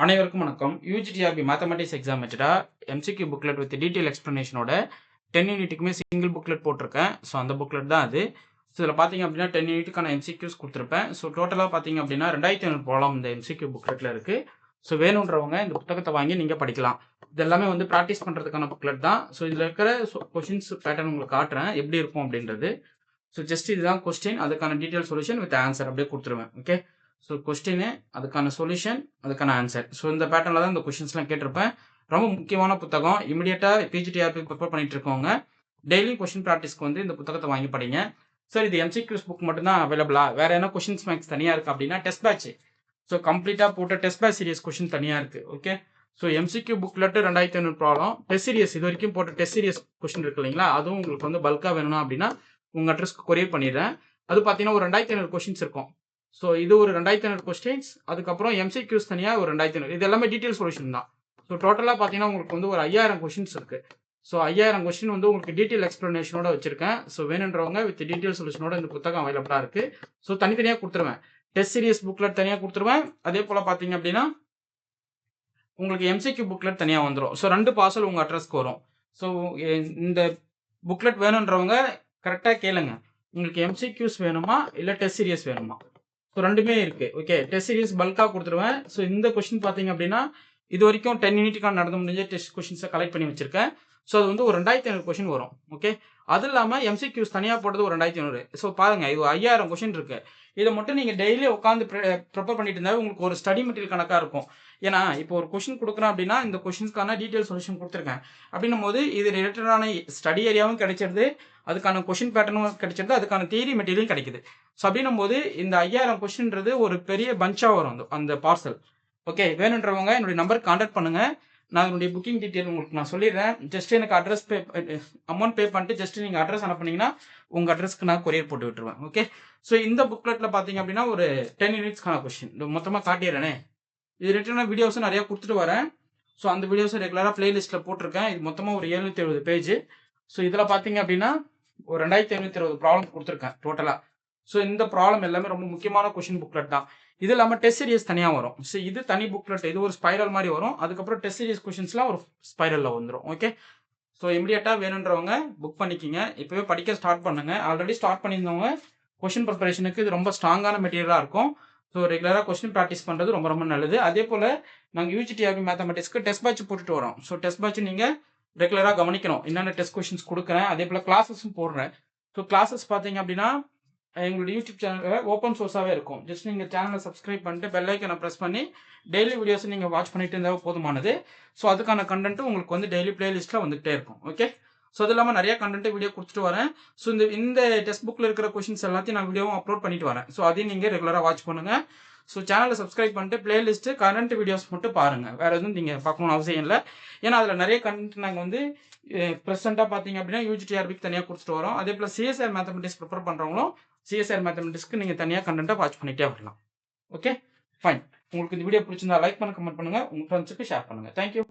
அனைவருக்கும் வணக்கம். UG TRB mathematics exam வச்சுட்டா எம்சிக்யூ புக்லெட் வித் டீட்டெயில் எக்ஸ்ப்ளனேஷனோட 10 யூனிட்டுக்குமே சிங்கிள் புக்லெட் போட்டிருக்கேன். ஸோ அந்த புக்லெட் தான் அது. ஸோ இதில் பார்த்தீங்க அப்படின்னா 10 யூனிட்டுக்கான எம்சிக்யூஸ் கொடுத்துருப்பேன். ஸோ டோட்டலாக பார்த்தீங்க அப்படின்னா 2500 ப்ராப்ளம் இந்த எம்சிக்யூ புக்லெட்டில் இருக்குது. ஸோ வேணுன்றவங்க இந்த புத்தகத்தை வாங்கி நீங்கள் படிக்கலாம். இது எல்லாமே வந்து ப்ராக்டிஸ் பண்ணுறதுக்கான புக்லெட் தான். ஸோ இதில் இருக்கிற கொஷின்ஸ் பேட்டர்ன் உங்களுக்கு காட்டுறேன் எப்படி இருக்கும் அப்படின்றது. ஸோ ஜஸ்ட் இதுதான் கொஸ்டின், அதுக்கான டீட்டெயில் சொல்யூஷன் வித் ஆன்சர் அப்படியே கொடுத்துருவேன். ஓகே, ஸோ கொஸ்டின், அதுக்கான சொல்யூஷன், அதுக்கான ஆன்சர். ஸோ இந்த பேட்டர்னில் தான் இந்த கொஷின்ஸ்லாம் கேட்டிருப்பேன். ரொம்ப முக்கியமான புத்தகம். இமீடியட்டாக பிஜிடிஆர்பி ப்ரிப்பேர் பண்ணிட்டு இருக்கவங்க டெய்லி கொஷின் ப்ராக்டிஸ்க்கு வந்து இந்த புத்தகத்தை வாங்கி படிங்க. சார் இது எம்சிக்யூஸ் புக் மட்டும்தான் அவைலபிளா, வேற என்ன கொஷின்ஸ் மேக்ஸ் தனியாக இருக்குது அப்படின்னா டெஸ்ட் பேட்ச். ஸோ கம்ப்ளீட்டாக போட்ட டெஸ்ட் பேட்ச் சீரியஸ் கொஷின் தனியாக இருக்குது. Okay, so MCQ booklet 2500 problem, test serious இது வரைக்கும் போட்ட டெஸ்ட் சீரியஸ் கொஷின் இருக்கு இல்லைங்களா, அதுவும் உங்களுக்கு வந்து பல்காக வேணும் அப்படின்னா உங்கள் அட்ரஸ்க்கு கொரியர் பண்ணிடுறேன். அது பார்த்தீங்கன்னா ஒரு 2500 கொஷின்ஸ் இருக்கும். ஸோ இது ஒரு 2500 கொஸ்டின்ஸ், அதுக்கப்புறம் எம்சிக்யூஸ் தனியாக ஒரு 2500. இது எல்லாமே டீட்டெயில் சொல்யூஷன் தான். ஸோ டோட்டலாக பார்த்தீங்கன்னா உங்களுக்கு வந்து ஒரு 5000 கொஷின்ஸ் இருக்குது. ஸோ 5000 கொஸ்டின் வந்து உங்களுக்கு டீட்டெயில் எக்ஸ்ப்ளனேஷனோட வச்சிருக்கேன். ஸோ வேணுன்றவங்க வித் டீட்டெயில் சொல்யூஷனோட இந்த புத்தகம் அவைலபிளாக இருக்குது. ஸோ தனித்தனியாக கொடுத்துருவேன். டெஸ்ட் சீரியஸ் புக்லெட் தனியாக கொடுத்துருவேன். அதே போல் பார்த்தீங்க அப்படின்னா உங்களுக்கு எம்சிக்யூ புக்லெட் தனியாக வந்துடும். ஸோ 2 பார்சல் உங்கள் அட்ரஸ்க்கு வரும். ஸோ இந்த புக்லெட் வேணுன்றவங்க கரெக்டாக கேளுங்க. உங்களுக்கு எம்சிக்யூஸ் வேணுமா இல்லை டெஸ்ட் சீரியஸ் வேணுமா? ஸோ ரெண்டுமே இருக்குது. ஓகே, டெஸ்ட் சீரியஸ் பல்காக கொடுத்துருவேன். ஸோ இந்த கொஸ்டின் பார்த்தீங்க அப்படின்னா இது வரைக்கும் 10 யூனிட்டுக்கான நடந்து முடிஞ்ச டெஸ்ட் கொஸ்டின்ஸை கலெக்ட் பண்ணி வச்சிருக்கேன். ஸோ அது வந்து ஒரு 2500 கொஸ்டின் வரும். ஓகே, அது இல்லாமல் எம்சிக்யூஸ் தனியாக போட்டது ஒரு 2500. ஸோ பாருங்கள், இது 5000 கொஸ்டின் இருக்குது. இதை மட்டும் நீங்கள் டெய்லி உட்காந்து ப்ரிப்பேர் பண்ணிட்டு இருந்தால் உங்களுக்கு ஒரு ஸ்டடி மெட்டீரியல் கணக்காக இருக்கும். ஏன்னா இப்போ ஒரு கொஸ்டின் கொடுக்குறேன் அப்படின்னா இந்த கொஸ்டின்ஸ்க்கான டீட்டெயில் சொல்யூஷன் கொடுத்துருக்கேன் அப்படின்னும் போது இது ரிலேட்டடான ஸ்டடி ஏரியாவும் கிடைச்சிருது, அதுக்கான கொஸ்டின் பேட்டர்னும் கிடைச்சிருது, அதுக்கான தியரி மெட்டீரியலும் கிடைக்குது. ஸோ அப்படின்னும் போது இந்த 5000 கொஸ்டின்றது ஒரு பெரிய பஞ்சாக வரும் அந்த பார்சல். ஓகே, வேணுன்றவங்க என்னுடைய நம்பருக்கு கான்டாக்ட் பண்ணுங்கள். நான் என்னுடைய புக்கிங் டீட்டெயில் உங்களுக்கு நான் சொல்லிடுறேன். ஜஸ்ட் எனக்கு அட்ரஸ் அமௌண்ட் பே பண்ணிட்டு ஜஸ்ட் நீங்கள் அட்ரஸ் அனுப்புனீங்கன்னா உங்கள் அட்ரஸ்க்கு நான் கொரியர் போட்டு விட்டுருவேன். ஓகே, ஸோ இந்த புக்லெட்டில் பார்த்தீங்க அப்படின்னா ஒரு 10 யூனிட்ஸ்க்கான கொஸ்டின் மொத்தமாக காட்டிடுறேனே. இது ரிலேட்டடான வீடியோஸும் நிறையா கொடுத்துட்டு வரேன். ஸோ அந்த வீடியோஸை ரெகுலராக பிளேலிஸ்ட்டில் போட்டிருக்கேன். இது மொத்தமாக ஒரு 770 பேஜ். ஸோ இதில் பார்த்தீங்க அப்படின்னா ஒரு 2520 ப்ராப்ளம் கொடுத்துருக்கேன் டோட்டலாக. ஸோ இந்த ப்ராப்ளம் எல்லாமே ரொம்ப முக்கியமான கொஷின் புக்லெட் தான். இது இல்லாமல் டெஸ்ட் சீரியஸ் தனியாக வரும். ஸோ இது தனி புக்லெட், இது ஒரு ஸ்பைரல் மாதிரி வரும். அதுக்கப்புறம் டெஸ்ட் சீரியஸ் கொஷின்ஸ்லாம் ஒரு ஸ்பைரலில் வந்துடும். ஓகே, ஸோ இமீடியட்டாக வேணுன்றவங்க புக் பண்ணிக்கிங்க. இப்போவே படிக்க ஸ்டார்ட் பண்ணுங்கள். ஆல்ரெடி ஸ்டார்ட் பண்ணியிருந்தவங்க கொஷின் ப்ரிப்பரேஷனுக்கு இது ரொம்ப ஸ்ட்ராங்கான மெட்டீரியலாக இருக்கும். ஸோ ரெகுலராக கொஸ்டின் ப்ராக்டிஸ் பண்ணுறது ரொம்ப ரொம்ப நல்லது. அதே போல் நாங்கள் யூஜிடிஆர்பி மேத்தமெட்டிக்ஸ்க்கு டெஸ்ட் பேட்ச் போட்டுட்டு வரோம். ஸோ டெஸ்ட் பேட்ச் நீங்கள் ரெகுலராக கவனிக்கணும். என்னென்ன டெஸ்ட் கொஷின்ஸ் கொடுக்குறேன், அதே போல் கிளாஸஸும் போடுறேன். ஸோ கிளாஸஸ் பார்த்தீங்க அப்படின்னா எங்களோட யூடியூப் சேனலில் ஓப்பன் சோர்ஸாகவே இருக்கும். ஜஸ்ட் நீங்கள் சேனலை சப்ஸ்கிரைப் பண்ணிட்டு பெல் ஐக்கனை ப்ரெஸ் பண்ணி டெய்லி வீடியோஸை நீங்கள் வாட்ச் பண்ணிட்டு இருந்தால் போதுமானது. ஸோ அதுக்கான கண்டென்ட்டும் உங்களுக்கு வந்து டெய்லி பிளேலிஸ்ட்டில் வந்துகிட்டே இருக்கும். ஓகே, ஸோ அது இல்லாமல் நிறைய கண்டென்ட் வீடியோ கொடுத்துட்டு வரேன். ஸோ இந்த டெக்ஸ்ட் புக்கில் இருக்கிற கொஷின்ஸ் எல்லாத்தையும் நான் வீடியோவும் அப்லோட் பண்ணிட்டு வரேன். ஸோ அதையும் நீங்கள் ரெகுலராக வாட்ச் பண்ணுங்கள். ஸோ சேனலை சப்ஸ்கிரைப் பண்ணிட்டு பிளேலிஸ்ட்டு கரண்ட் வீடியோஸ் மட்டும் பாருங்கள். வேறு எதுவும் நீங்கள் பார்க்கணும்னு அவசியம் இல்லை. ஏன்னா அதில் நிறைய கண்டென்ட் நாங்கள் வந்து ப்ரெசென்ட்டாக பார்த்தீங்க அப்படின்னா யூஜிடிஆர்பிக்கு தனியாக கொடுத்துட்டு வரோம். அதே போல் சிஎஸ்ஆர் மேத்தமெட்டிக்ஸ் ப்ரிப்பேர் பண்ணுறவங்களும் சிஎஸ்ஆர் மேத்தமெட்டிக்ஸ்க்கு நீங்கள் தனியாக கண்டென்ட்டாக வாட்ச் பண்ணிகிட்டே வரலாம். Okay, fine. உங்களுக்கு இந்த வீடியோ பிடிச்சிருந்தா லைக் பண்ண, கமெண்ட் பண்ணுங்கள், உங்கள் ஃப்ரெண்ட்ஸுக்கு ஷேர் பண்ணுங்கள். தேங்க்யூ.